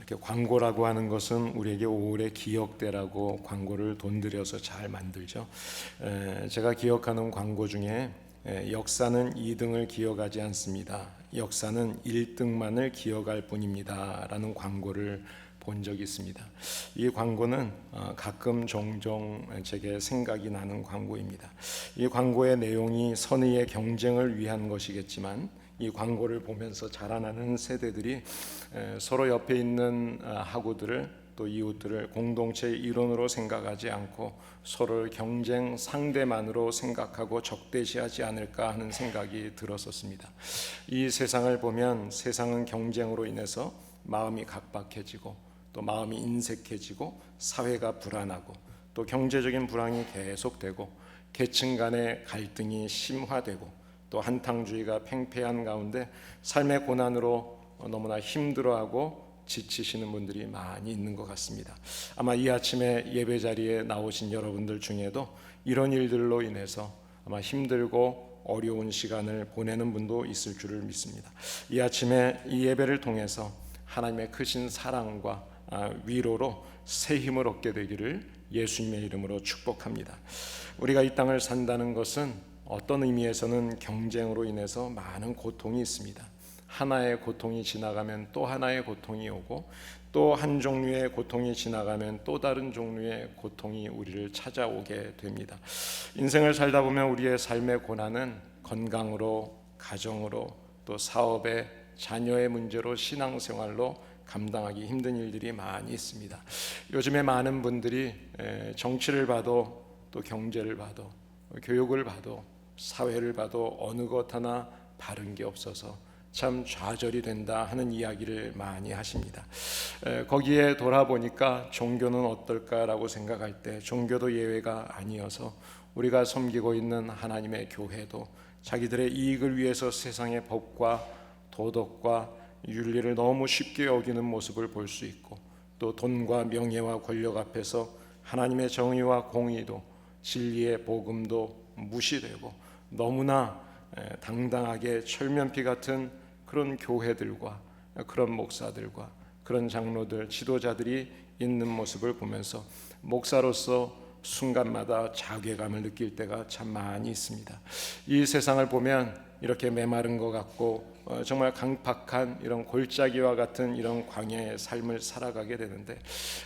이렇게 광고라고 하는 것은 우리에게 오래 기억되라고 광고를 돈 들여서 잘 만들죠. 제가 기억하는 광고 중에 역사는 2등을 기억하지 않습니다. 역사는 1등만을 기억할 뿐입니다 라는 광고를 본 적이 있습니다. 이 광고는 가끔 종종 제게 생각이 나는 광고입니다. 이 광고의 내용이 선의의 경쟁을 위한 것이겠지만 이 광고를 보면서 자라나는 세대들이 서로 옆에 있는 학우들을 또 이웃들을 공동체의 일원으로 생각하지 않고 서로를 경쟁 상대만으로 생각하고 적대시하지 않을까 하는 생각이 들었었습니다. 이 세상을 보면 세상은 경쟁으로 인해서 마음이 각박해지고 또 마음이 인색해지고 사회가 불안하고 또 경제적인 불황이 계속되고 계층 간의 갈등이 심화되고 또 한탕주의가 팽배한 가운데 삶의 고난으로 너무나 힘들어하고 지치시는 분들이 많이 있는 것 같습니다. 아마 이 아침에 예배 자리에 나오신 여러분들 중에도 이런 일들로 인해서 아마 힘들고 어려운 시간을 보내는 분도 있을 줄을 믿습니다. 이 아침에 이 예배를 통해서 하나님의 크신 사랑과 위로로 새 힘을 얻게 되기를 예수님의 이름으로 축복합니다. 우리가 이 땅을 산다는 것은 어떤 의미에서는 경쟁으로 인해서 많은 고통이 있습니다. 하나의 고통이 지나가면 또 하나의 고통이 오고 또 한 종류의 고통이 지나가면 또 다른 종류의 고통이 우리를 찾아오게 됩니다. 인생을 살다 보면 우리의 삶의 고난은 건강으로, 가정으로, 또 사업에, 자녀의 문제로, 신앙생활로 감당하기 힘든 일들이 많이 있습니다. 요즘에 많은 분들이 정치를 봐도 또 경제를 봐도 교육을 봐도 사회를 봐도 어느 것 하나 바른 게 없어서 참 좌절이 된다 하는 이야기를 많이 하십니다. 거기에 돌아보니까 종교는 어떨까라고 생각할 때 종교도 예외가 아니어서 우리가 섬기고 있는 하나님의 교회도 자기들의 이익을 위해서 세상의 법과 도덕과 윤리를 너무 쉽게 여기는 모습을 볼 수 있고 또 돈과 명예와 권력 앞에서 하나님의 정의와 공의도 진리의 복음도 무시되고 너무나 당당하게 철면피 같은 그런 교회들과 그런 목사들과 그런 장로들, 지도자들이 있는 모습을 보면서 목사로서 순간마다 자괴감을 느낄 때가 참 많이 있습니다. 이 세상을 보면 이렇게 메마른 것 같고 정말 강팍한 이런 골짜기와 같은 이런 광야의 삶을 살아가게 되는데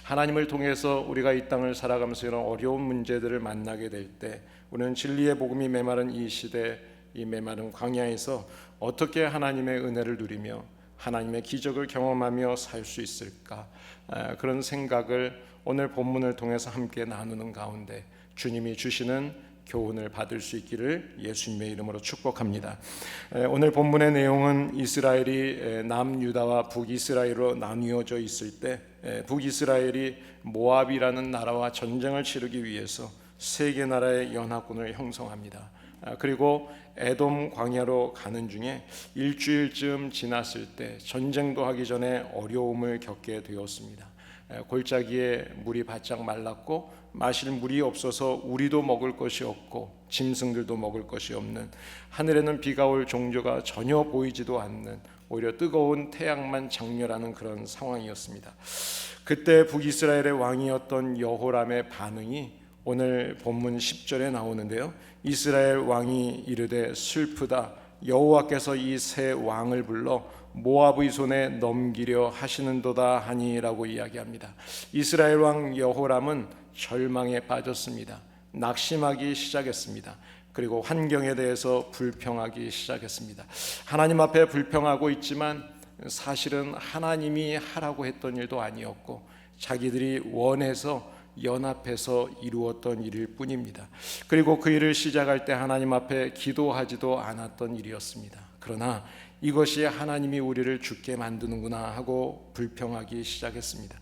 하나님을 통해서 우리가 이 땅을 살아가면서 이런 어려운 문제들을 만나게 될 때 우리는 진리의 복음이 메마른 이 시대, 이 메마른 광야에서 어떻게 하나님의 은혜를 누리며 하나님의 기적을 경험하며 살 수 있을까, 그런 생각을 오늘 본문을 통해서 함께 나누는 가운데 주님이 주시는 교훈을 받을 수 있기를 예수님의 이름으로 축복합니다. 오늘 본문의 내용은 이스라엘이 남유다와 북이스라엘로 나뉘어져 있을 때 북이스라엘이 모압이라는 나라와 전쟁을 치르기 위해서 세 개 나라의 연합군을 형성합니다. 그리고 에돔 광야로 가는 중에 일주일쯤 지났을 때 전쟁도 하기 전에 어려움을 겪게 되었습니다. 골짜기에 물이 바짝 말랐고 마실 물이 없어서 우리도 먹을 것이 없고 짐승들도 먹을 것이 없는, 하늘에는 비가 올 종조가 전혀 보이지도 않는 오히려 뜨거운 태양만 장렬하는 그런 상황이었습니다. 그때 북이스라엘의 왕이었던 여호람의 반응이 오늘 본문 10절에 나오는데요. 이스라엘 왕이 이르되 슬프다, 여호와께서 이 새 왕을 불러 모압의 손에 넘기려 하시는도다 하니라고 이야기합니다. 이스라엘 왕 여호람은 절망에 빠졌습니다. 낙심하기 시작했습니다. 그리고 환경에 대해서 불평하기 시작했습니다. 하나님 앞에 불평하고 있지만 사실은 하나님이 하라고 했던 일도 아니었고 자기들이 원해서 연합해서 이루었던 일일 뿐입니다. 그리고 그 일을 시작할 때 하나님 앞에 기도하지도 않았던 일이었습니다. 그러나 이것이 하나님이 우리를 죽게 만드는구나 하고 불평하기 시작했습니다.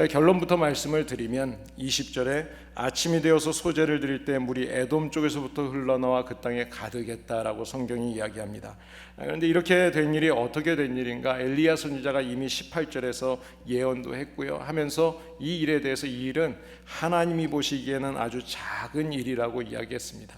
결론부터 말씀을 드리면 20절에 아침이 되어서 소제를 드릴 때 물이 에돔 쪽에서부터 흘러나와 그 땅에 가득했다라고 성경이 이야기합니다. 그런데 이렇게 된 일이 어떻게 된 일인가? 엘리야 선지자가 이미 18절에서 예언도 했고요 하면서 이 일에 대해서 이 일은 하나님이 보시기에는 아주 작은 일이라고 이야기했습니다.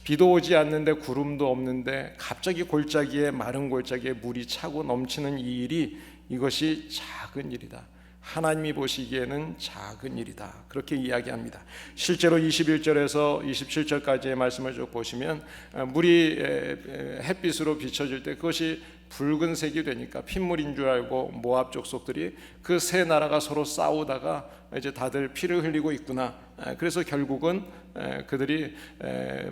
비도 오지 않는데 구름도 없는데 갑자기 골짜기에, 마른 골짜기에 물이 차고 넘치는 이 일이, 이것이 작은 일이다. 하나님이 보시기에는 작은 일이다. 그렇게 이야기합니다. 실제로 21절에서 27절까지의 말씀을 쭉 보시면 물이 햇빛으로 비춰질 때 그것이 붉은색이 되니까 핏물인 줄 알고 모압 족속들이 그 세 나라가 서로 싸우다가 이제 다들 피를 흘리고 있구나. 그래서 결국은 그들이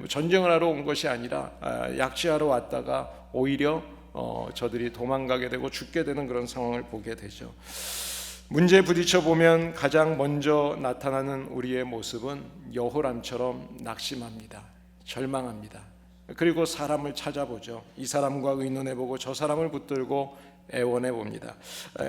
전쟁을 하러 온 것이 아니라 약취하러 왔다가 오히려 저들이 도망가게 되고 죽게 되는 그런 상황을 보게 되죠. 문제에 부딪혀 보면 가장 먼저 나타나는 우리의 모습은 여호람처럼 낙심합니다. 절망합니다. 그리고 사람을 찾아보죠. 이 사람과 의논해보고 저 사람을 붙들고 애원해봅니다.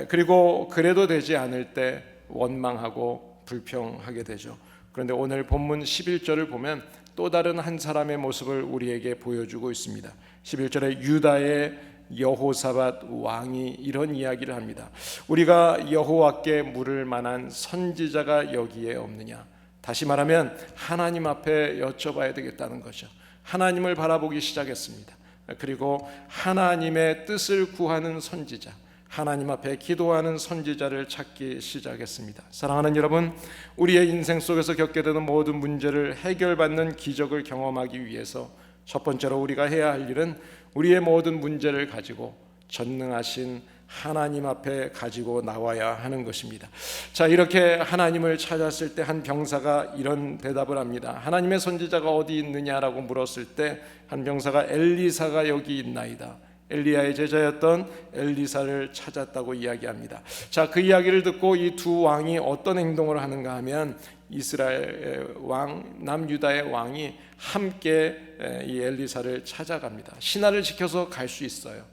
그리고 그래도 되지 않을 때 원망하고 불평하게 되죠. 그런데 오늘 본문 11절을 보면 또 다른 한 사람의 모습을 우리에게 보여주고 있습니다. 11절에 유다의 여호사밧 왕이 이런 이야기를 합니다. 우리가 여호와께 물을 만한 선지자가 여기에 없느냐. 다시 말하면 하나님 앞에 여쭤봐야 되겠다는 거죠. 하나님을 바라보기 시작했습니다. 그리고 하나님의 뜻을 구하는 선지자, 하나님 앞에 기도하는 선지자를 찾기 시작했습니다. 사랑하는 여러분, 우리의 인생 속에서 겪게 되는 모든 문제를 해결받는 기적을 경험하기 위해서 첫 번째로 우리가 해야 할 일은 우리의 모든 문제를 가지고 전능하신 하나님 앞에 가지고 나와야 하는 것입니다. 자, 이렇게 하나님을 찾았을 때 한 병사가 이런 대답을 합니다. 하나님의 선지자가 어디 있느냐라고 물었을 때 한 병사가 엘리사가 여기 있나이다. 엘리야의 제자였던 엘리사를 찾았다고 이야기합니다. 자, 그 이야기를 듣고 이 두 왕이 어떤 행동을 하는가 하면 이스라엘 왕, 남유다의 왕이 함께 이 엘리사를 찾아갑니다. 신하를 지켜서 갈 수 있어요.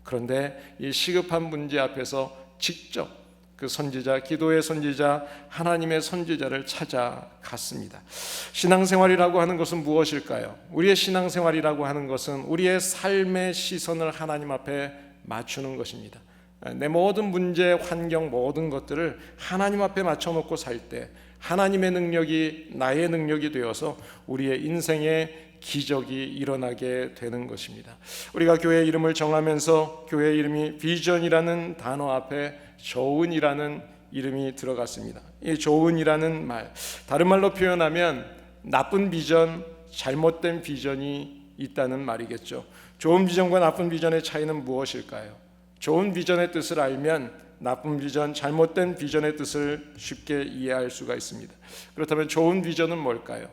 그런데 이 시급한 문제 앞에서 직접 그 선지자, 기도의 선지자, 하나님의 선지자를 찾아갔습니다. 신앙생활이라고 하는 것은 무엇일까요? 우리의 신앙생활이라고 하는 것은 우리의 삶의 시선을 하나님 앞에 맞추는 것입니다. 내 모든 문제, 환경, 모든 것들을 하나님 앞에 맞춰놓고 살 때 하나님의 능력이 나의 능력이 되어서 우리의 인생의 기적이 일어나게 되는 것입니다. 우리가 교회 이름을 정하면서 교회 이름이 비전이라는 단어 앞에 좋은이라는 이름이 들어갔습니다. 이 좋은이라는 말, 다른 말로 표현하면 나쁜 비전, 잘못된 비전이 있다는 말이겠죠. 좋은 비전과 나쁜 비전의 차이는 무엇일까요? 좋은 비전의 뜻을 알면 나쁜 비전, 잘못된 비전의 뜻을 쉽게 이해할 수가 있습니다. 그렇다면 좋은 비전은 뭘까요?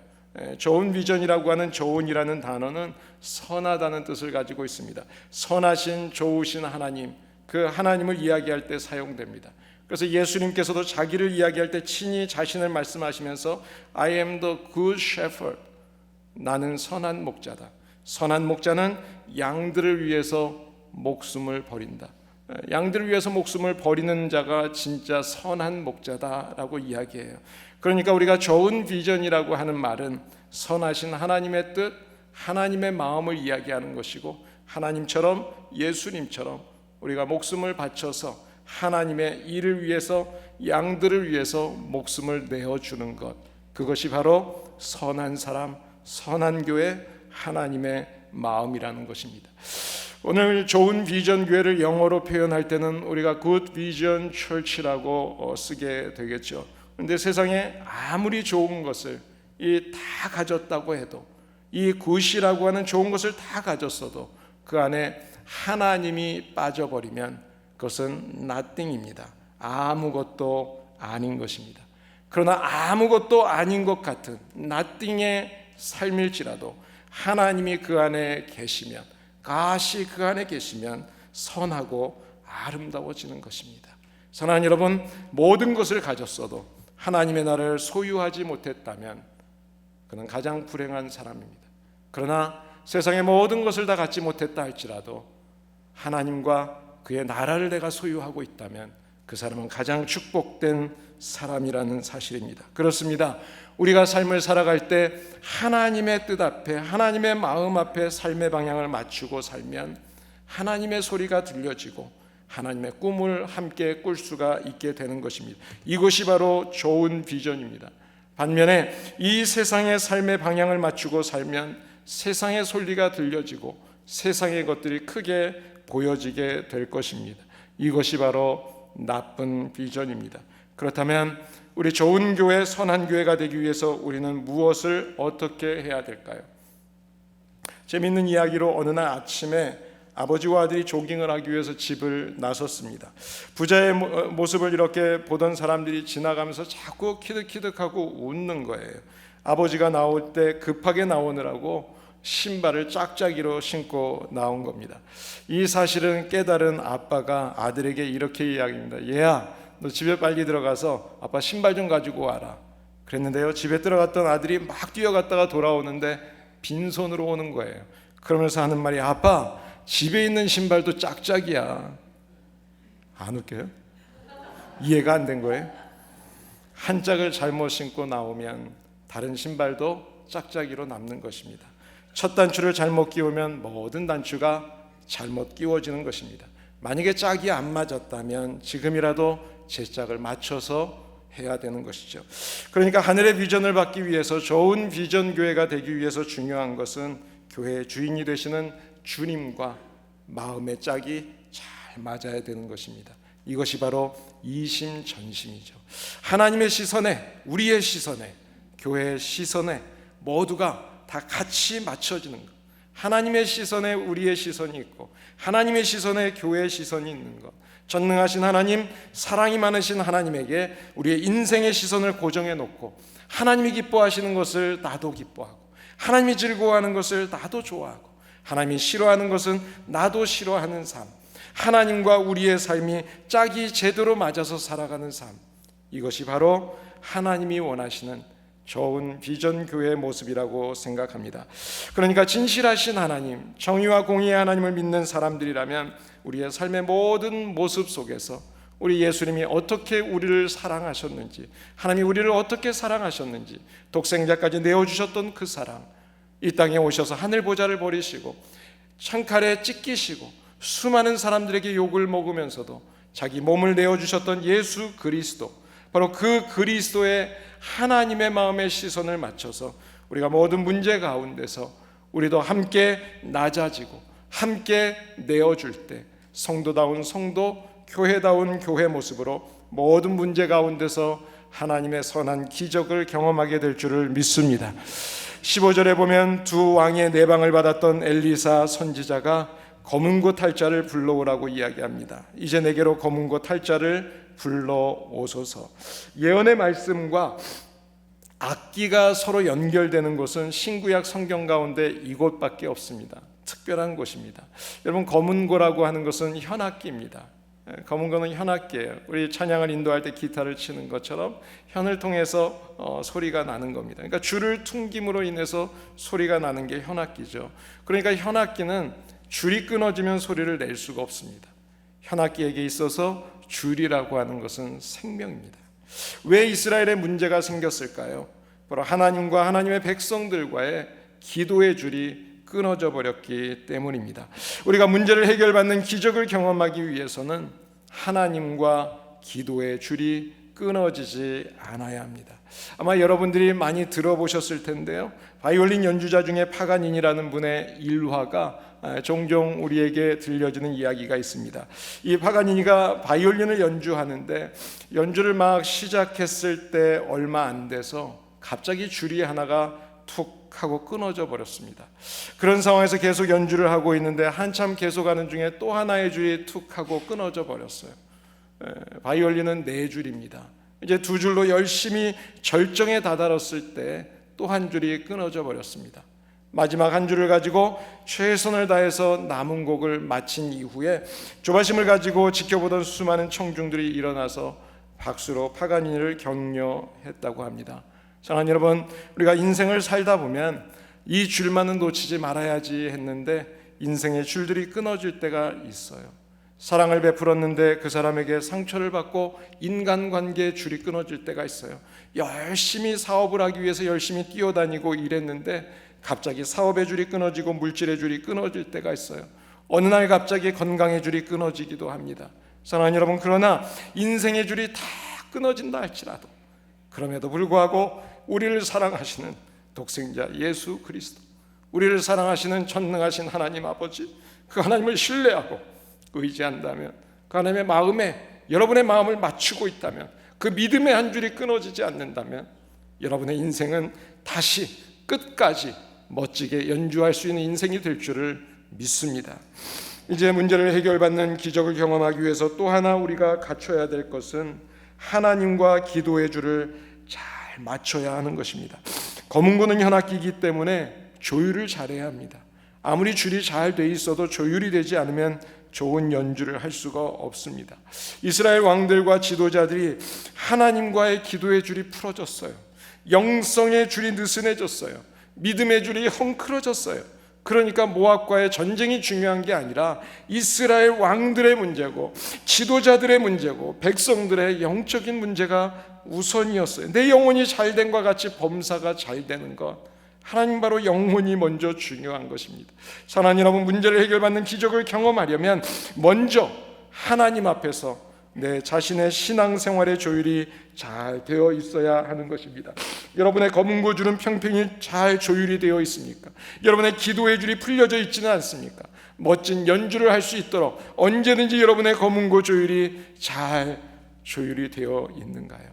좋은 비전이라고 하는 좋은이라는 단어는 선하다는 뜻을 가지고 있습니다. 선하신, 좋으신 하나님, 그 하나님을 이야기할 때 사용됩니다. 그래서 예수님께서도 자기를 이야기할 때 친히 자신을 말씀하시면서 I am the good shepherd, 나는 선한 목자다. 선한 목자는 양들을 위해서 목숨을 버린다. 양들을 위해서 목숨을 버리는 자가 진짜 선한 목자다라고 이야기해요. 그러니까 우리가 좋은 비전이라고 하는 말은 선하신 하나님의 뜻, 하나님의 마음을 이야기하는 것이고, 하나님처럼, 예수님처럼 우리가 목숨을 바쳐서 하나님의 일을 위해서, 양들을 위해서 목숨을 내어주는 것, 그것이 바로 선한 사람, 선한 교회, 하나님의 마음이라는 것입니다. 오늘 좋은 비전 교회를 영어로 표현할 때는 우리가 Good Vision Church라고 쓰게 되겠죠. 그런데 세상에 아무리 좋은 것을 다 가졌다고 해도, 이 굿이라고 하는 좋은 것을 다 가졌어도 그 안에 하나님이 빠져버리면 그것은 nothing입니다. 아무것도 아닌 것입니다. 그러나 아무것도 아닌 것 같은 nothing의 삶일지라도 하나님이 그 안에 계시면, 가시 그 안에 계시면 선하고 아름다워지는 것입니다. 사랑하는 여러분, 모든 것을 가졌어도 하나님의 나라를 소유하지 못했다면 그는 가장 불행한 사람입니다. 그러나 세상의 모든 것을 다 갖지 못했다 할지라도 하나님과 그의 나라를 내가 소유하고 있다면 그 사람은 가장 축복된 사람이라는 사실입니다. 그렇습니다. 우리가 삶을 살아갈 때 하나님의 뜻 앞에, 하나님의 마음 앞에 삶의 방향을 맞추고 살면 하나님의 소리가 들려지고 하나님의 꿈을 함께 꿀 수가 있게 되는 것입니다. 이것이 바로 좋은 비전입니다. 반면에 이 세상의 삶의 방향을 맞추고 살면 세상의 소리가 들려지고 세상의 것들이 크게 보여지게 될 것입니다. 이것이 바로 나쁜 비전입니다. 그렇다면 우리 좋은 교회, 선한 교회가 되기 위해서 우리는 무엇을 어떻게 해야 될까요? 재미있는 이야기로 어느 날 아침에 아버지와 아들이 조깅을 하기 위해서 집을 나섰습니다. 부자의 모습을 이렇게 보던 사람들이 지나가면서 자꾸 키득키득하고 웃는 거예요. 아버지가 나올 때 급하게 나오느라고 신발을 짝짝이로 신고 나온 겁니다. 이 사실은 깨달은 아빠가 아들에게 이렇게 이야기합니다. 얘야, 너 집에 빨리 들어가서 아빠 신발 좀 가지고 와라. 그랬는데요, 집에 들어갔던 아들이 막 뛰어갔다가 돌아오는데 빈손으로 오는 거예요. 그러면서 하는 말이, 아빠, 집에 있는 신발도 짝짝이야. 안 웃겨요? 이해가 안 된 거예요? 한 짝을 잘못 신고 나오면 다른 신발도 짝짝이로 남는 것입니다. 첫 단추를 잘못 끼우면 모든 단추가 잘못 끼워지는 것입니다. 만약에 짝이 안 맞았다면 지금이라도 제 짝을 맞춰서 해야 되는 것이죠. 그러니까 하늘의 비전을 받기 위해서, 좋은 비전 교회가 되기 위해서 중요한 것은 교회의 주인이 되시는 주님과 마음의 짝이 잘 맞아야 되는 것입니다. 이것이 바로 이심전심이죠. 하나님의 시선에, 우리의 시선에, 교회의 시선에 모두가 다 같이 맞춰지는 것. 하나님의 시선에 우리의 시선이 있고, 하나님의 시선에 교회의 시선이 있는 것. 전능하신 하나님, 사랑이 많으신 하나님에게 우리의 인생의 시선을 고정해 놓고, 하나님이 기뻐하시는 것을 나도 기뻐하고, 하나님이 즐거워하는 것을 나도 좋아하고, 하나님이 싫어하는 것은 나도 싫어하는 삶, 하나님과 우리의 삶이 짝이 제대로 맞아서 살아가는 삶, 이것이 바로 하나님이 원하시는 좋은 비전 교회의 모습이라고 생각합니다. 그러니까 진실하신 하나님, 정의와 공의의 하나님을 믿는 사람들이라면 우리의 삶의 모든 모습 속에서 우리 예수님이 어떻게 우리를 사랑하셨는지, 하나님이 우리를 어떻게 사랑하셨는지, 독생자까지 내어주셨던 그 사랑, 이 땅에 오셔서 하늘 보좌를 버리시고 창칼에 찢기시고 수많은 사람들에게 욕을 먹으면서도 자기 몸을 내어주셨던 예수 그리스도, 바로 그 그리스도의 하나님의 마음의 시선을 맞춰서 우리가 모든 문제 가운데서 우리도 함께 낮아지고 함께 내어줄 때 성도다운 성도, 교회다운 교회 모습으로 모든 문제 가운데서 하나님의 선한 기적을 경험하게 될 줄을 믿습니다. 15절에 보면 두 왕의 내방을 받았던 엘리사 선지자가 검은 고 탈자를 불러오라고 이야기합니다. 이제 내게로 검은 고 탈자를 불러오소서. 예언의 말씀과 악기가 서로 연결되는 곳은 신구약 성경 가운데 이곳밖에 없습니다. 특별한 곳입니다. 여러분, 검은 고라고 하는 것은 현악기입니다. 검은 고는 현악기예요. 우리 찬양을 인도할 때 기타를 치는 것처럼 현을 통해서 소리가 나는 겁니다. 그러니까 줄을 퉁김으로 인해서 소리가 나는 게 현악기죠. 그러니까 현악기는 줄이 끊어지면 소리를 낼 수가 없습니다. 현악기에게 있어서 줄이라고 하는 것은 생명입니다. 왜 이스라엘에 문제가 생겼을까요? 바로 하나님과 하나님의 백성들과의 기도의 줄이 끊어져 버렸기 때문입니다. 우리가 문제를 해결받는 기적을 경험하기 위해서는 하나님과 기도의 줄이 끊어지지 않아야 합니다. 아마 여러분들이 많이 들어보셨을 텐데요, 바이올린 연주자 중에 파가니니라는 분의 일화가 종종 우리에게 들려지는 이야기가 있습니다. 이 파가니니가 바이올린을 연주하는데 연주를 막 시작했을 때 얼마 안 돼서 갑자기 줄이 하나가 툭 하고 끊어져 버렸습니다. 그런 상황에서 계속 연주를 하고 있는데 한참 계속하는 중에 또 하나의 줄이 툭 하고 끊어져 버렸어요. 바이올린은 4줄입니다. 이제 2줄로 열심히 절정에 다다랐을 때 또 한 줄이 끊어져 버렸습니다. 마지막 한 줄을 가지고 최선을 다해서 남은 곡을 마친 이후에 조바심을 가지고 지켜보던 수많은 청중들이 일어나서 박수로 파가니니를 격려했다고 합니다. 사랑하는 여러분, 우리가 인생을 살다 보면 이 줄만은 놓치지 말아야지 했는데 인생의 줄들이 끊어질 때가 있어요. 사랑을 베풀었는데 그 사람에게 상처를 받고 인간관계의 줄이 끊어질 때가 있어요. 열심히 사업을 하기 위해서 열심히 뛰어다니고 일했는데 갑자기 사업의 줄이 끊어지고 물질의 줄이 끊어질 때가 있어요. 어느 날 갑자기 건강의 줄이 끊어지기도 합니다. 사랑하는 여러분, 그러나 인생의 줄이 다 끊어진다 할지라도 그럼에도 불구하고 우리를 사랑하시는 독생자 예수 그리스도, 우리를 사랑하시는 전능하신 하나님 아버지, 그 하나님을 신뢰하고 의지한다면 그 하나님의 마음에 여러분의 마음을 맞추고 있다면, 그 믿음의 한 줄이 끊어지지 않는다면 여러분의 인생은 다시 끝까지 멋지게 연주할 수 있는 인생이 될 줄을 믿습니다. 이제 문제를 해결받는 기적을 경험하기 위해서 또 하나 우리가 갖춰야 될 것은 하나님과 기도의 줄을 잘 맞춰야 하는 것입니다. 검은고는 현악기이기 때문에 조율을 잘해야 합니다. 아무리 줄이 잘 돼 있어도 조율이 되지 않으면 좋은 연주를 할 수가 없습니다. 이스라엘 왕들과 지도자들이 하나님과의 기도의 줄이 풀어졌어요. 영성의 줄이 느슨해졌어요. 믿음의 줄이 헝클어졌어요. 그러니까 모압과의 전쟁이 중요한 게 아니라 이스라엘 왕들의 문제고 지도자들의 문제고 백성들의 영적인 문제가 우선이었어요. 내 영혼이 잘된과 같이 범사가 잘 되는 것, 하나님 바로 영혼이 먼저 중요한 것입니다. 사랑하는 여러분, 문제를 해결받는 기적을 경험하려면 먼저 하나님 앞에서 내 자신의 신앙생활의 조율이 잘 되어 있어야 하는 것입니다. 여러분의 검은고 줄은 평평히 잘 조율이 되어 있습니까? 여러분의 기도의 줄이 풀려져 있지는 않습니까? 멋진 연주를 할 수 있도록 언제든지 여러분의 검은고 조율이 잘 조율이 되어 있는가요?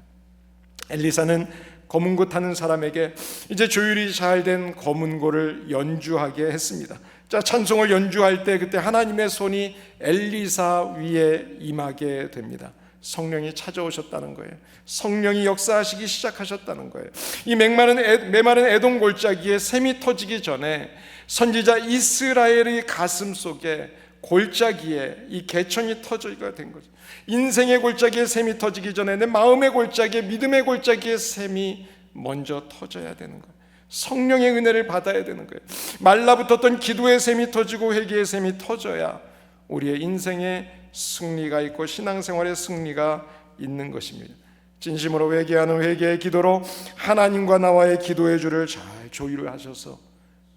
엘리사는 검은고 타는 사람에게 이제 조율이 잘 된 검은고를 연주하게 했습니다. 자, 찬송을 연주할 때 그때 하나님의 손이 엘리사 위에 임하게 됩니다. 성령이 찾아오셨다는 거예요. 성령이 역사하시기 시작하셨다는 거예요. 이 메마른 에돔 골짜기에 샘이 터지기 전에 선지자 이스라엘의 가슴 속에 골짜기에 이 개천이 터지게 된 거죠. 인생의 골짜기에 샘이 터지기 전에 내 마음의 골짜기에, 믿음의 골짜기에 샘이 먼저 터져야 되는 거예요. 성령의 은혜를 받아야 되는 거예요. 말라붙었던 기도의 샘이 터지고 회개의 샘이 터져야 우리의 인생에 승리가 있고 신앙생활의 승리가 있는 것입니다. 진심으로 회개하는 회개의 기도로 하나님과 나와의 기도의 줄을 잘 조율을 하셔서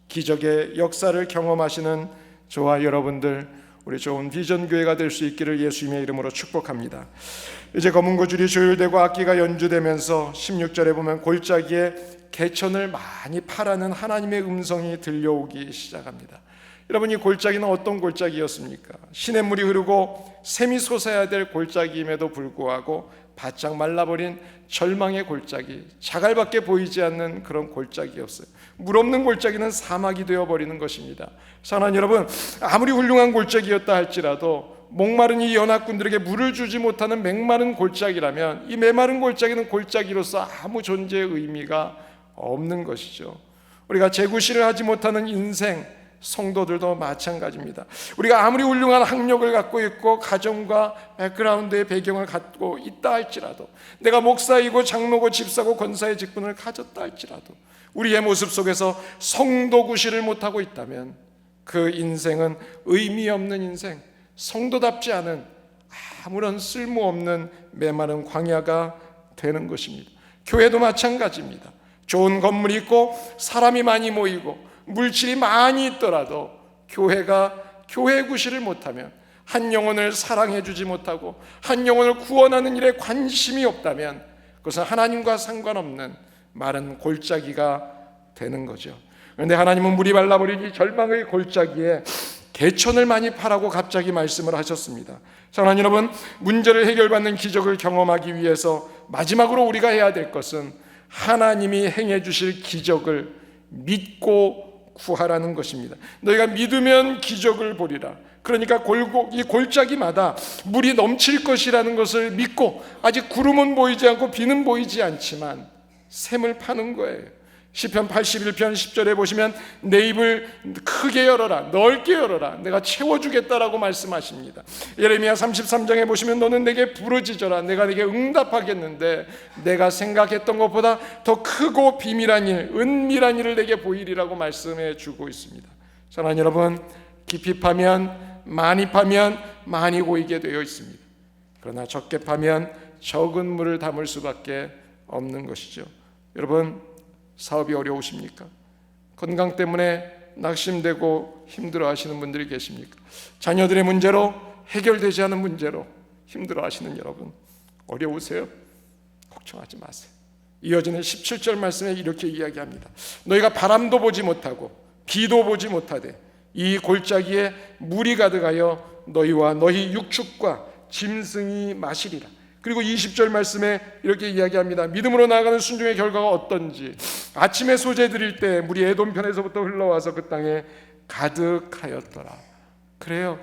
기적의 역사를 경험하시는 저와 여러분들, 우리 좋은 비전교회가 될 수 있기를 예수님의 이름으로 축복합니다. 이제 검은고 줄이 조율되고 악기가 연주되면서 16절에 보면 골짜기에 개천을 많이 파라는 하나님의 음성이 들려오기 시작합니다. 여러분, 이 골짜기는 어떤 골짜기였습니까? 시냇물이 흐르고 샘이 솟아야 될 골짜기임에도 불구하고 바짝 말라버린 절망의 골짜기, 자갈밖에 보이지 않는 그런 골짜기였어요. 물 없는 골짜기는 사막이 되어버리는 것입니다. 사랑하는 여러분, 아무리 훌륭한 골짜기였다 할지라도 목마른 이 연합군들에게 물을 주지 못하는 맹마른 골짜기라면 이 메마른 골짜기는 골짜기로서 아무 존재의 의미가 없는 것이죠. 우리가 재구실을 하지 못하는 인생, 성도들도 마찬가지입니다. 우리가 아무리 훌륭한 학력을 갖고 있고 가정과 백그라운드의 배경을 갖고 있다 할지라도, 내가 목사이고 장로고 집사고 권사의 직분을 가졌다 할지라도 우리의 모습 속에서 성도 구실을 못하고 있다면 그 인생은 의미 없는 인생, 성도답지 않은 아무런 쓸모없는 메마른 광야가 되는 것입니다. 교회도 마찬가지입니다. 좋은 건물이 있고 사람이 많이 모이고 물질이 많이 있더라도 교회가 교회 구실을 못하면, 한 영혼을 사랑해 주지 못하고 한 영혼을 구원하는 일에 관심이 없다면 그것은 하나님과 상관없는 마른 골짜기가 되는 거죠. 그런데 하나님은 물이 말라버린 이 절망의 골짜기에 개천을 많이 파라고 갑자기 말씀을 하셨습니다. 사랑하는 여러분, 문제를 해결받는 기적을 경험하기 위해서 마지막으로 우리가 해야 될 것은 하나님이 행해 주실 기적을 믿고 구하라는 것입니다. 너희가 믿으면 기적을 보리라. 그러니까 이 골짜기마다 물이 넘칠 것이라는 것을 믿고, 아직 구름은 보이지 않고 비는 보이지 않지만 샘을 파는 거예요. 시편 81편 10절에 보시면 내 입을 크게 열어라, 넓게 열어라, 내가 채워주겠다라고 말씀하십니다. 예레미야 33장에 보시면 너는 내게 부르짖어라, 내가 네게 응답하겠는데 내가 생각했던 것보다 더 크고 비밀한 일, 은밀한 일을 내게 보이리라고 말씀해 주고 있습니다. 사랑하는 여러분, 깊이 파면 많이 고이게 되어 있습니다. 그러나 적게 파면 적은 물을 담을 수밖에 없는 것이죠. 여러분, 사업이 어려우십니까? 건강 때문에 낙심되고 힘들어하시는 분들이 계십니까? 자녀들의 문제로, 해결되지 않은 문제로 힘들어하시는 여러분, 어려우세요? 걱정하지 마세요. 이어지는 17절 말씀에 이렇게 이야기합니다. 너희가 바람도 보지 못하고 비도 보지 못하되 이 골짜기에 물이 가득하여 너희와 너희 육축과 짐승이 마시리라. 그리고 20절 말씀에 이렇게 이야기합니다. 믿음으로 나아가는 순종의 결과가 어떤지. 아침에 소재 드릴 때 물이 에돔 편에서부터 흘러와서 그 땅에 가득하였더라. 그래요,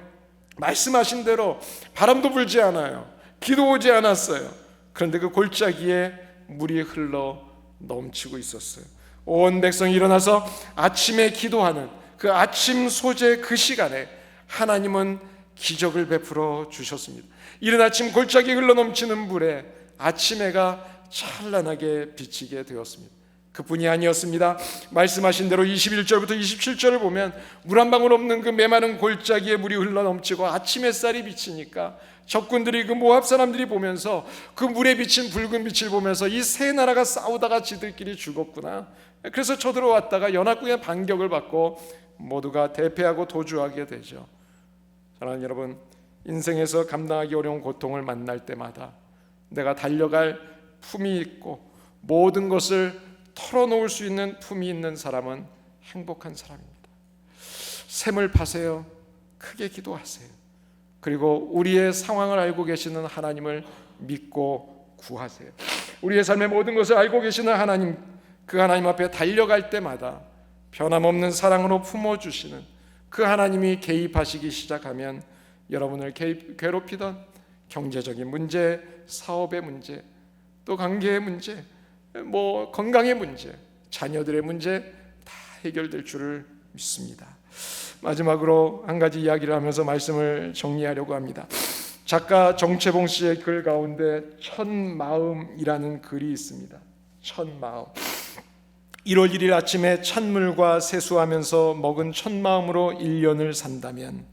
말씀하신 대로 바람도 불지 않아요. 비도 오지 않았어요. 그런데 그 골짜기에 물이 흘러 넘치고 있었어요. 온 백성이 일어나서 아침에 기도하는 그 아침 소재 그 시간에 하나님은 기적을 베풀어 주셨습니다. 이른 아침 골짜기 흘러 넘치는 물에 아침 해가 찬란하게 비치게 되었습니다. 그뿐이 아니었습니다. 말씀하신 대로 21절부터 27절을 보면 물 한 방울 없는 그 메마른 골짜기에 물이 흘러 넘치고 아침 햇살이 비치니까 적군들이, 그 모압 사람들이 보면서 그 물에 비친 붉은 빛을 보면서 이 세 나라가 싸우다가 지들끼리 죽었구나. 그래서 쳐들어왔다가 연합군의 반격을 받고 모두가 대패하고 도주하게 되죠. 사랑하는 여러분, 인생에서 감당하기 어려운 고통을 만날 때마다 내가 달려갈 품이 있고 모든 것을 털어놓을 수 있는 품이 있는 사람은 행복한 사람입니다. 샘을 파세요. 크게 기도하세요. 그리고 우리의 상황을 알고 계시는 하나님을 믿고 구하세요. 우리의 삶의 모든 것을 알고 계시는 하나님, 그 하나님 앞에 달려갈 때마다 변함없는 사랑으로 품어주시는 그 하나님이 개입하시기 시작하면 여러분을 괴롭히던 경제적인 문제, 사업의 문제, 또 관계의 문제, 건강의 문제, 자녀들의 문제 다 해결될 줄을 믿습니다. 마지막으로 한 가지 이야기를 하면서 말씀을 정리하려고 합니다. 작가 정채봉 씨의 글 가운데 첫마음이라는 글이 있습니다. 첫마음. 1월 1일 아침에 찬물과 세수하면서 먹은 첫마음으로 1년을 산다면,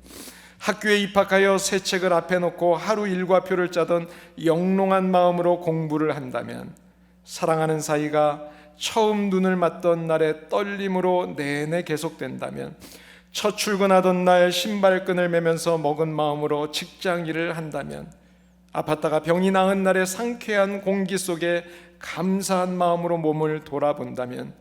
학교에 입학하여 새 책을 앞에 놓고 하루 일과표를 짜던 영롱한 마음으로 공부를 한다면, 사랑하는 사이가 처음 눈을 맞던 날의 떨림으로 내내 계속된다면, 첫 출근하던 날 신발끈을 매면서 먹은 마음으로 직장 일을 한다면, 아팠다가 병이 나은 날의 상쾌한 공기 속에 감사한 마음으로 몸을 돌아본다면,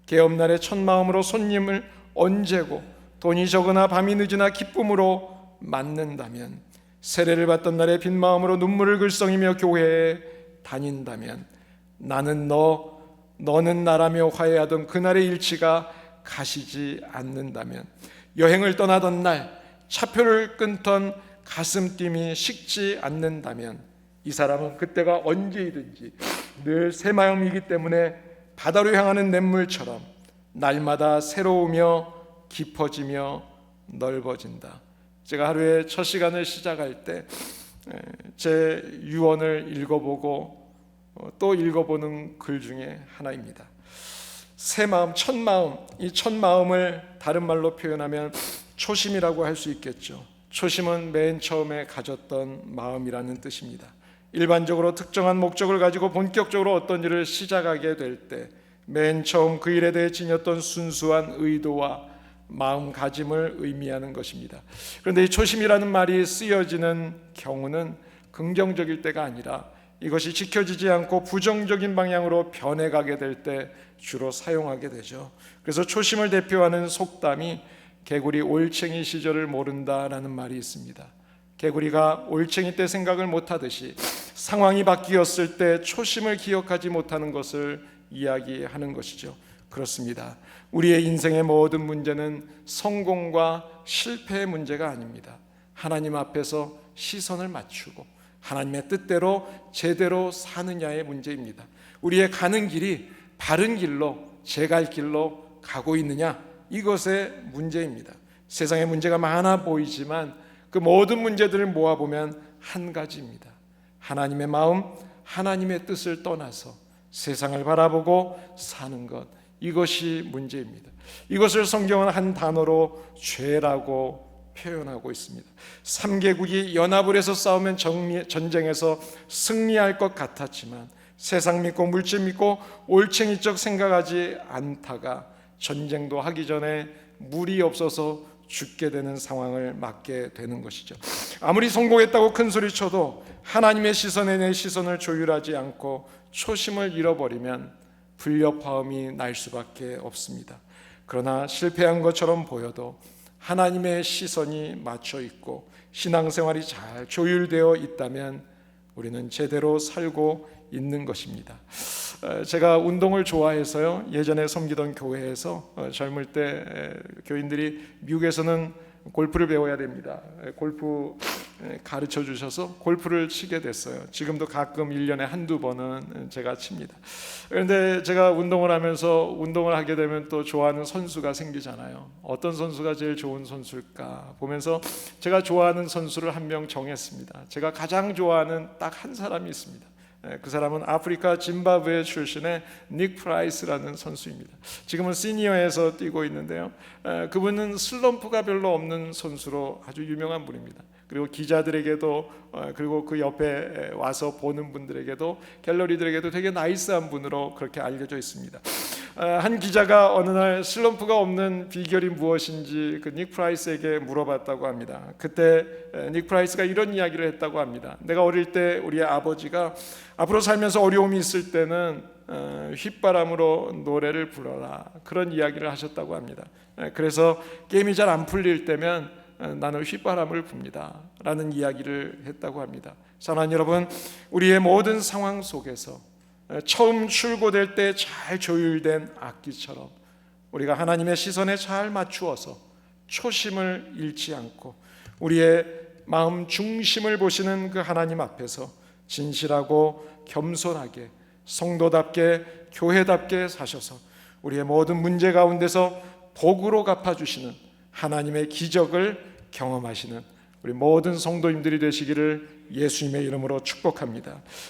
개업날의 첫 마음으로 손님을 언제고 돈이 적으나 밤이 늦으나 기쁨으로 맞는다면, 세례를 받던 날의 빈 마음으로 눈물을 글썽이며 교회에 다닌다면, 나는 너, 너는 나라며 화해하던 그날의 일치가 가시지 않는다면, 여행을 떠나던 날 차표를 끊던 가슴 뛰이 식지 않는다면, 이 사람은 그때가 언제이든지 늘 새 마음이기 때문에 바다로 향하는 냇물처럼 날마다 새로우며 깊어지며 넓어진다. 제가 하루에 첫 시간을 시작할 때 제 유언을 읽어보고 또 읽어보는 글 중에 하나입니다. 새 마음, 첫 마음. 이 첫 마음을 다른 말로 표현하면 초심이라고 할 수 있겠죠. 초심은 맨 처음에 가졌던 마음이라는 뜻입니다. 일반적으로 특정한 목적을 가지고 본격적으로 어떤 일을 시작하게 될 때 맨 처음 그 일에 대해 지녔던 순수한 의도와 마음가짐을 의미하는 것입니다. 그런데 이 초심이라는 말이 쓰여지는 경우는 긍정적일 때가 아니라 이것이 지켜지지 않고 부정적인 방향으로 변해가게 될 때 주로 사용하게 되죠. 그래서 초심을 대표하는 속담이 개구리 올챙이 시절을 모른다라는 말이 있습니다. 개구리가 올챙이 때 생각을 못하듯이 상황이 바뀌었을 때 초심을 기억하지 못하는 것을 이야기하는 것이죠. 그렇습니다. 우리의 인생의 모든 문제는 성공과 실패의 문제가 아닙니다. 하나님 앞에서 시선을 맞추고 하나님의 뜻대로 제대로 사느냐의 문제입니다. 우리의 가는 길이 바른 길로, 제 갈 길로 가고 있느냐, 이것의 문제입니다. 세상에 문제가 많아 보이지만 그 모든 문제들을 모아보면 한 가지입니다. 하나님의 마음, 하나님의 뜻을 떠나서 세상을 바라보고 사는 것, 이것이 문제입니다. 이것을 성경은 한 단어로 죄라고 표현하고 있습니다. 3개국이 연합을 해서 싸우면 전쟁에서 승리할 것 같았지만 세상 믿고 물질 믿고 올챙이적 생각하지 않다가 전쟁도 하기 전에 물이 없어서 죽게 되는 상황을 맞게 되는 것이죠. 아무리 성공했다고 큰 소리 쳐도 하나님의 시선에 내 시선을 조율하지 않고 초심을 잃어버리면 불협화음이 날 수밖에 없습니다. 그러나 실패한 것처럼 보여도 하나님의 시선이 맞춰 있고 신앙생활이 잘 조율되어 있다면 우리는 제대로 살고 있는 것입니다. 제가 운동을 좋아해서요, 예전에 섬기던 교회에서 젊을 때 교인들이 미국에서는 골프를 배워야 됩니다. 골프 가르쳐 주셔서 골프를 치게 됐어요. 지금도 가끔 1년에 한두 번은 제가 칩니다. 그런데 제가 운동을 하면서 운동을 하게 되면 또 좋아하는 선수가 생기잖아요. 어떤 선수가 제일 좋은 선수일까 보면서 제가 좋아하는 선수를 한 명 정했습니다. 제가 가장 좋아하는 딱 한 사람이 있습니다. 그 사람은 아프리카 짐바브웨 출신의 닉 프라이스라는 선수입니다. 지금은 시니어에서 뛰고 있는데요, 그분은 슬럼프가 별로 없는 선수로 아주 유명한 분입니다. 그리고 기자들에게도 그리고 그 옆에 와서 보는 분들에게도 갤러리들에게도 되게 나이스한 분으로 그렇게 알려져 있습니다. 한 기자가 어느 날 슬럼프가 없는 비결이 무엇인지 그 닉 프라이스에게 물어봤다고 합니다. 그때 닉 프라이스가 이런 이야기를 했다고 합니다. 내가 어릴 때 우리 아버지가 앞으로 살면서 어려움이 있을 때는 휘바람으로 노래를 불러라, 그런 이야기를 하셨다고 합니다. 그래서 게임이 잘 안 풀릴 때면 나는 휘바람을 붑니다 라는 이야기를 했다고 합니다. 사랑하는 여러분, 우리의 모든 상황 속에서 처음 출고될 때 잘 조율된 악기처럼 우리가 하나님의 시선에 잘 맞추어서 초심을 잃지 않고 우리의 마음 중심을 보시는 그 하나님 앞에서 진실하고 겸손하게 성도답게 교회답게 사셔서 우리의 모든 문제 가운데서 복으로 갚아주시는 하나님의 기적을 경험하시는 우리 모든 성도님들이 되시기를 예수님의 이름으로 축복합니다.